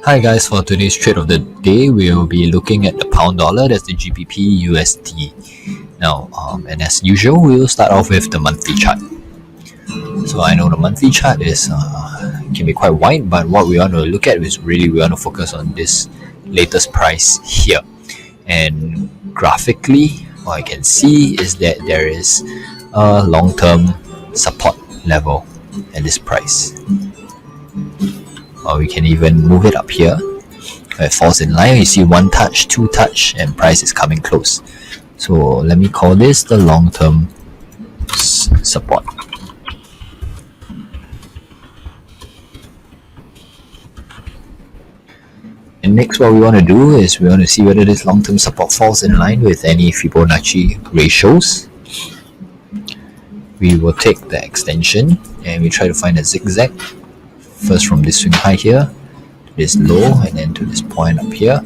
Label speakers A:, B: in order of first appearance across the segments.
A: Hi guys, for today's trade of the day, we'll be looking at the pound dollar, that's the GBP USD. Now, and as usual, we'll start off with the monthly chart. So I know the monthly chart is can be quite wide, but what we want to look at is really we want to focus on this latest price here. And graphically, what I can see is that there is a long-term support level at this price. Or we can even move it up here. Where it falls in line, you see one touch, two touch, and price is coming close. So let me call this the long-term support. And next, what we want to do is we want to see whether this long-term support falls in line with any Fibonacci ratios. We will take the extension and we try to find a zigzag. First from this swing high here to this low, and then to this point up here.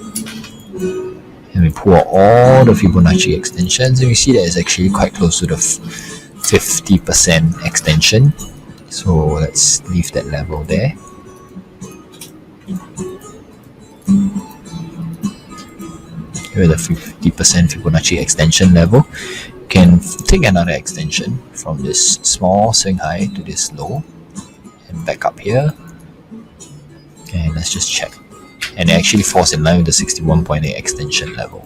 A: And we pull out all the Fibonacci extensions, and we see that it's actually quite close to the 50% extension. So let's leave that level there. Here the 50% Fibonacci extension level. You can take another extension from this small swing high to this low and back up here. And let's just check. And it actually falls in line with the 61.8 extension level.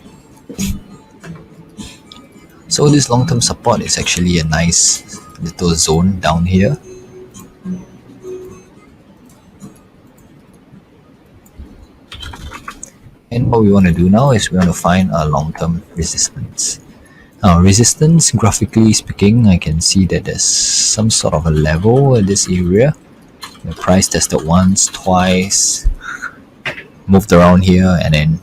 A: So this long-term support is actually a nice little zone down here. And what we want to do now is we want to find a long-term resistance. Now resistance, graphically speaking, I can see that there's some sort of a level at this area. The price tested once, twice, moved around here, and then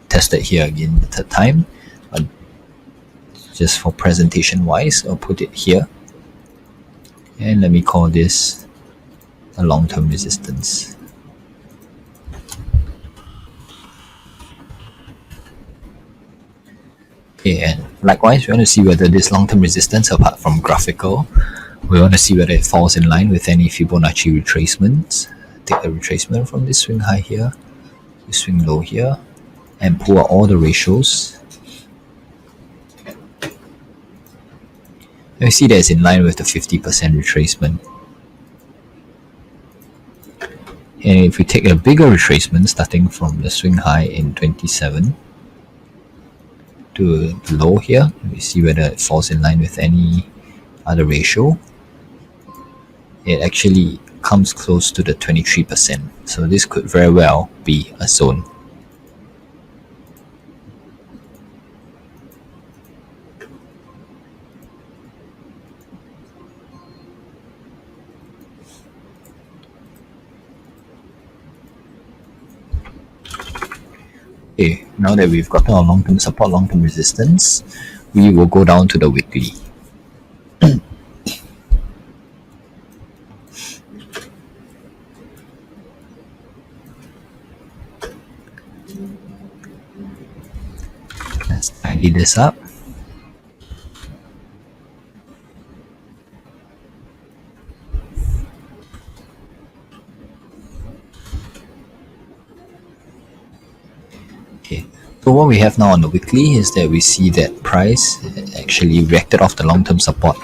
A: tested here again the third time. But just for presentation wise, I'll put it here. And let me call this a long-term resistance. Okay, and likewise, we want to see whether this long-term resistance, apart from graphical, we want to see whether it falls in line with any Fibonacci retracements. Take the retracement from this swing high here, this swing low here, and pull out all the ratios. And we see that it's in line with the 50% retracement. And if we take a bigger retracement starting from the swing high in 27 to the low here, we see whether it falls in line with any other ratio. It actually comes close to the 23%. So this could very well be a zone. Okay, now that we've gotten our long-term support, long-term resistance, we will go down to the weekly. Let's tidy this up. Okay, so what we have now on the weekly is that we see that price actually reacted off the long-term support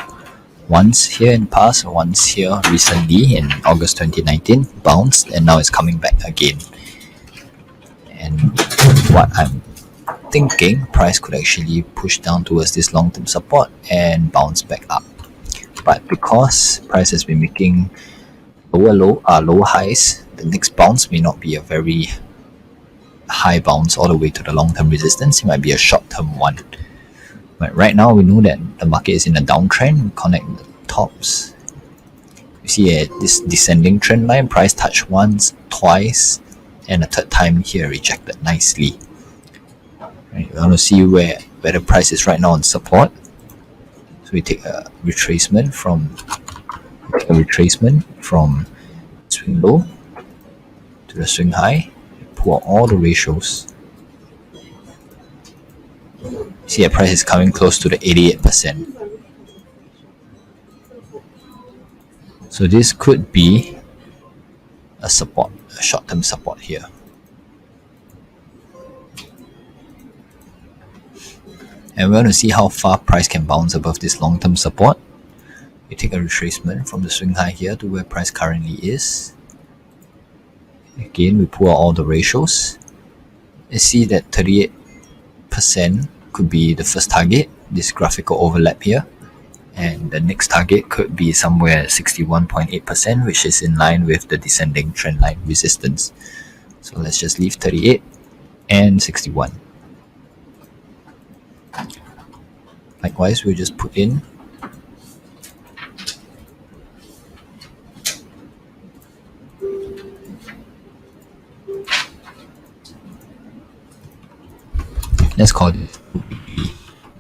A: once here in the past, once here recently in August 2019, bounced, and now it's coming back again. And what I'm thinking, price could actually push down towards this long-term support and bounce back up. But because price has been making low highs, the next bounce may not be a very high bounce all the way to the long-term resistance. It might be a short-term one. But right now we know that the market is in a downtrend. We connect the tops. You see this descending trend line, price touched once, twice, and a third time here rejected nicely. Right, we want to see where the price is right now on support. So we take a retracement from swing low to the swing high. Pull out all the ratios. See, the price is coming close to the 88%. So this could be a support, a short-term support here. And we want to see how far price can bounce above this long-term support. We take a retracement from the swing high here to where price currently is. Again, we pull out all the ratios. You see that 38% could be the first target, this graphical overlap here. And the next target could be somewhere at 61.8%, which is in line with the descending trend line resistance. So let's just leave 38 and 61. Likewise, we'll just put in let's call it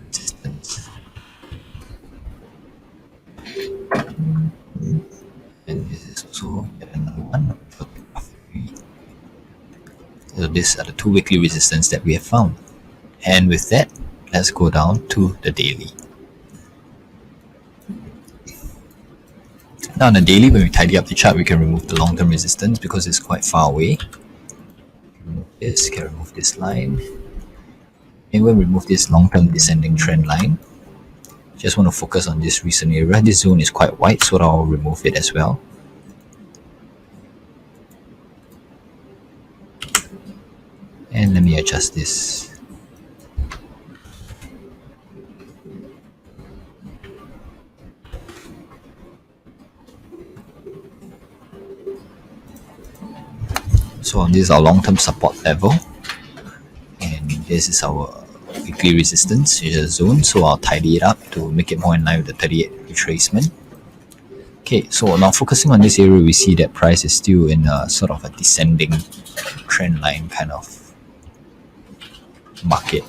A: resistance. And this is also another one. So these are the two weekly resistance that we have found. And with that, let's go down to the daily. Now on the daily, when we tidy up the chart, we can remove the long-term resistance because it's quite far away. Remove this, can remove this line. And we'll remove this long-term descending trend line. Just want to focus on this recent area. This zone is quite wide, so I'll remove it as well. And let me adjust this. So this is our long-term support level. And this is our weekly resistance zone. So I'll tidy it up to make it more in line with the 38 retracement. Okay, so now focusing on this area, we see that price is still in a sort of a descending trend line kind of market.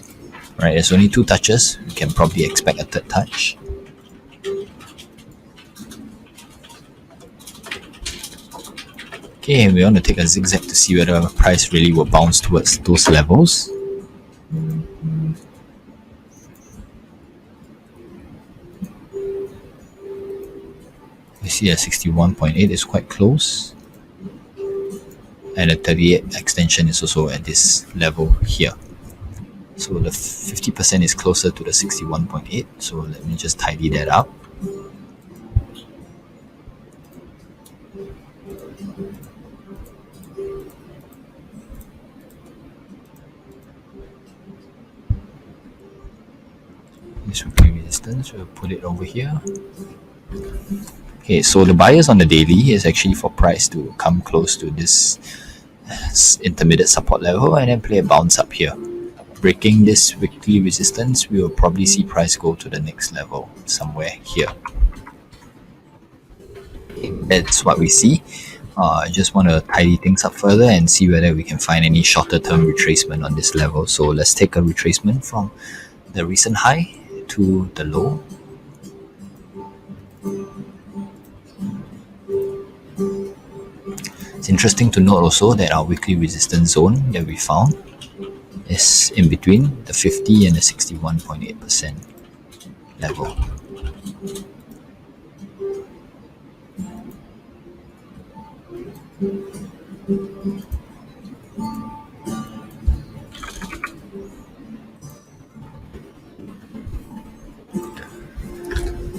A: Right, there's only 2 touches. We can probably expect a third touch. Okay, we want to take a zigzag to see whether price really will bounce towards those levels. We see a 61.8 is quite close. And the 38 extension is also at this level here. So the 50% is closer to the 61.8. So let me just tidy that up. This weekly resistance, we'll put it over here. Okay, so the bias on the daily is actually for price to come close to this intermediate support level and then play a bounce up here. Breaking this weekly resistance, we will probably see price go to the next level somewhere here. That's what we see. I just want to tidy things up further and see whether we can find any shorter term retracement on this level. So let's take a retracement from the recent high to the low. It's interesting to note also that our weekly resistance zone that we found is in between the 50 and the 61.8% level.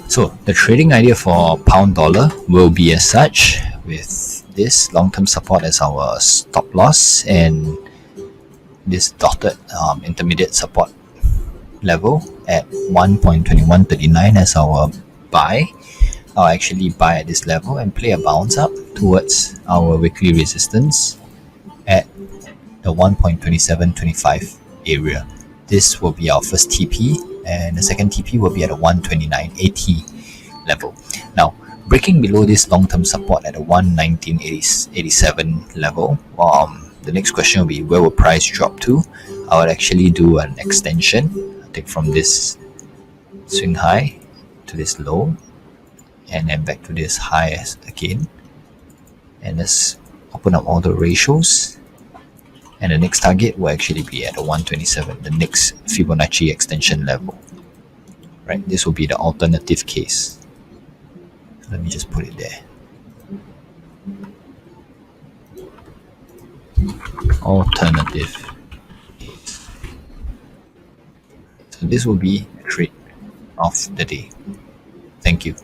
A: So the trading idea for pound dollar will be as such, with this long-term support as our stop loss and this dotted intermediate support level at 1.2139 as our buy. I'll actually buy at this level and play a bounce up towards our weekly resistance at the 1.2725 area. This will be our first TP, and the second TP will be at a 129.80 level. Now, breaking below this long-term support at a 119.87 level, the next question will be, where will price drop to? I would actually do an extension. I'll take from this swing high to this low, and then back to this high again. And let's open up all the ratios. And the next target will actually be at a 127, the next Fibonacci extension level. Right, this will be the alternative case. Let me just put it there. Alternative. So this will be a trade of the day. Thank you.